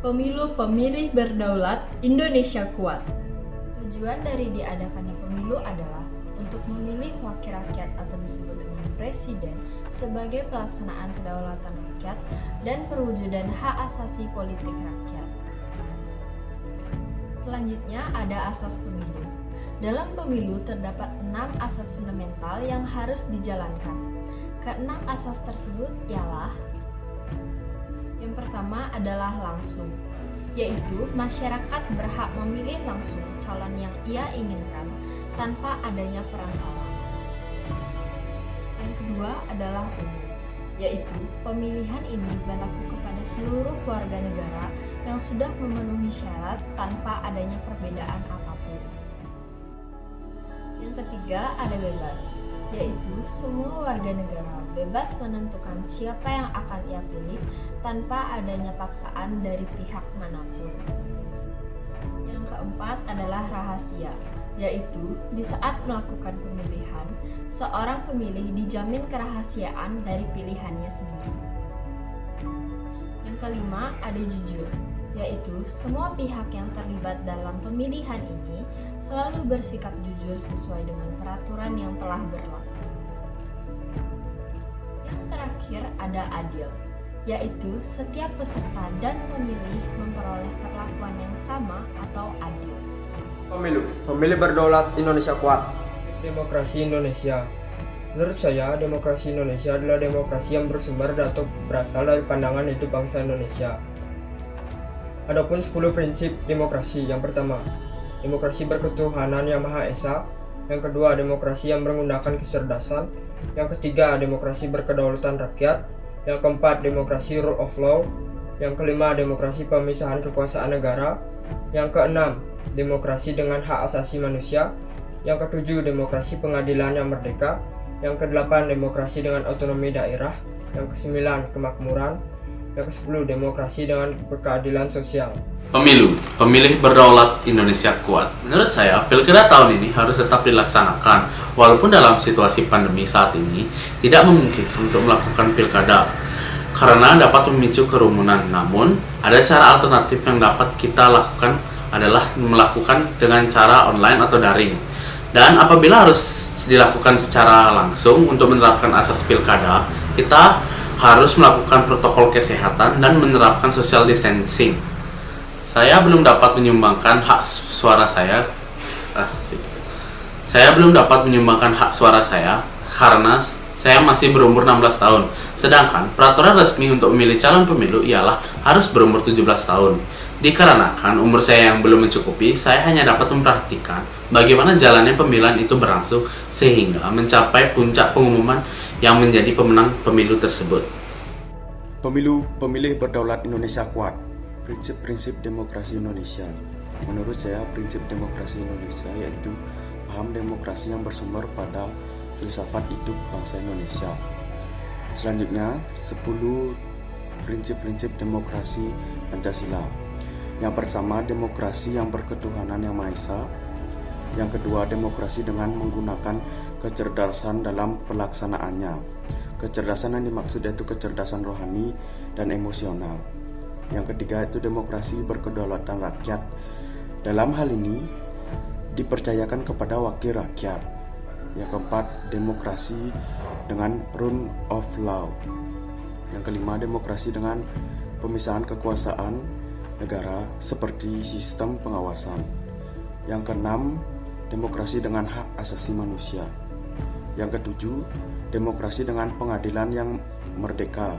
Pemilu Pemilih Berdaulat Indonesia Kuat. Tujuan dari diadakannya pemilu adalah untuk memilih wakil rakyat atau disebut dengan presiden sebagai pelaksanaan kedaulatan rakyat dan perwujudan hak asasi politik rakyat. Selanjutnya ada asas pemilu. Dalam pemilu terdapat 6 asas fundamental yang harus dijalankan. Keenam asas tersebut ialah: yang pertama adalah langsung, yaitu masyarakat berhak memilih langsung calon yang ia inginkan tanpa adanya perantara. Yang kedua adalah umum, yaitu pemilihan ini berlaku kepada seluruh warga negara yang sudah memenuhi syarat tanpa adanya perbedaan apapun. Yang ketiga ada bebas, yaitu semua warga negara bebas menentukan siapa yang akan ia pilih tanpa adanya paksaan dari pihak manapun. Yang keempat adalah rahasia, yaitu di saat melakukan pemilihan, seorang pemilih dijamin kerahasiaan dari pilihannya sendiri. Yang kelima ada jujur, yaitu semua pihak yang terlibat dalam pemilihan ini selalu bersikap jujur sesuai dengan peraturan yang telah berlaku. Yang terakhir ada adil, yaitu setiap peserta dan pemilih memperoleh perlakuan yang sama atau adil. Pemilih berdaulat Indonesia kuat. Demokrasi Indonesia. Menurut saya, demokrasi Indonesia adalah demokrasi yang bersumber atau berasal dari pandangan hidup bangsa Indonesia. Adapun 10 prinsip demokrasi. Yang pertama, demokrasi berketuhanan yang Maha Esa. Yang kedua, demokrasi yang menggunakan kecerdasan. Yang ketiga, demokrasi berkedaulatan rakyat. Yang keempat, demokrasi rule of law. Yang kelima, demokrasi pemisahan kekuasaan negara. Yang keenam, demokrasi dengan hak asasi manusia. Yang ketujuh, demokrasi pengadilan yang merdeka. Yang kedelapan, demokrasi dengan otonomi daerah. Yang kesembilan, kemakmuran. Yang ke-10, demokrasi dengan keadilan sosial. Pemilih berdaulat Indonesia kuat. Menurut saya, pilkada tahun ini harus tetap dilaksanakan, walaupun dalam situasi pandemi saat ini tidak memungkinkan untuk melakukan pilkada karena dapat memicu kerumunan. Namun, ada cara alternatif yang dapat kita lakukan adalah melakukan dengan cara online atau daring. Dan apabila harus dilakukan secara langsung untuk menerapkan asas pilkada, kita harus melakukan protokol kesehatan dan menerapkan social distancing. Saya belum dapat menyumbangkan hak suara saya. Saya belum dapat menyumbangkan hak suara saya karena saya masih berumur 16 tahun. Sedangkan peraturan resmi untuk memilih calon pemilu ialah harus berumur 17 tahun. Dikarenakan umur saya yang belum mencukupi, saya hanya dapat memperhatikan bagaimana jalannya pemilihan itu berlangsung sehingga mencapai puncak pengumuman yang menjadi pemenang pemilu tersebut. Pemilih berdaulat Indonesia kuat. Prinsip-prinsip demokrasi Indonesia. Menurut saya, prinsip demokrasi Indonesia yaitu paham demokrasi yang bersumber pada filsafat hidup bangsa Indonesia. Selanjutnya, 10 prinsip-prinsip demokrasi Pancasila. Yang pertama, demokrasi yang berketuhanan yang Maha Esa. Yang kedua, demokrasi dengan menggunakan kecerdasan dalam pelaksanaannya. Kecerdasan yang dimaksud yaitu kecerdasan rohani dan emosional. Yang ketiga itu demokrasi berkedaulatan rakyat. Dalam hal ini dipercayakan kepada wakil rakyat. Yang keempat, demokrasi dengan rule of law. Yang kelima, demokrasi dengan pemisahan kekuasaan negara seperti sistem pengawasan. Yang keenam, demokrasi dengan hak asasi manusia. Yang ketujuh, demokrasi dengan pengadilan yang merdeka,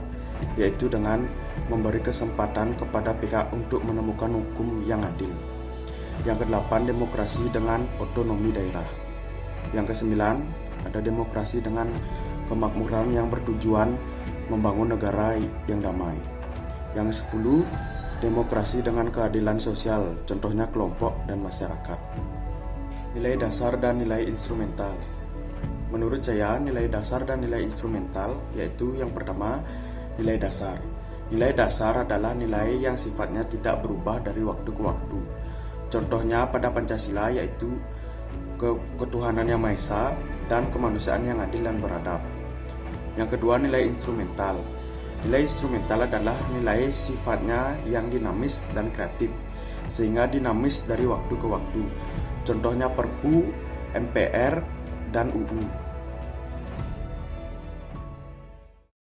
yaitu dengan memberi kesempatan kepada pihak untuk menemukan hukum yang adil. Yang kedelapan, demokrasi dengan otonomi daerah. Yang kesembilan, ada demokrasi dengan kemakmuran yang bertujuan membangun negara yang damai. Yang ke-10, demokrasi dengan keadilan sosial, contohnya kelompok dan masyarakat. Nilai dasar dan nilai instrumental. Menurut saya, nilai dasar dan nilai instrumental yaitu yang pertama, nilai dasar. Nilai dasar adalah nilai yang sifatnya tidak berubah dari waktu ke waktu. Contohnya pada Pancasila yaitu ketuhanan yang Maha Esa dan kemanusiaan yang adil dan beradab. Yang kedua, nilai instrumental. Nilai instrumental adalah nilai sifatnya yang dinamis dan kreatif, sehingga dinamis dari waktu ke waktu. Contohnya Perpu, MPR, dan UU.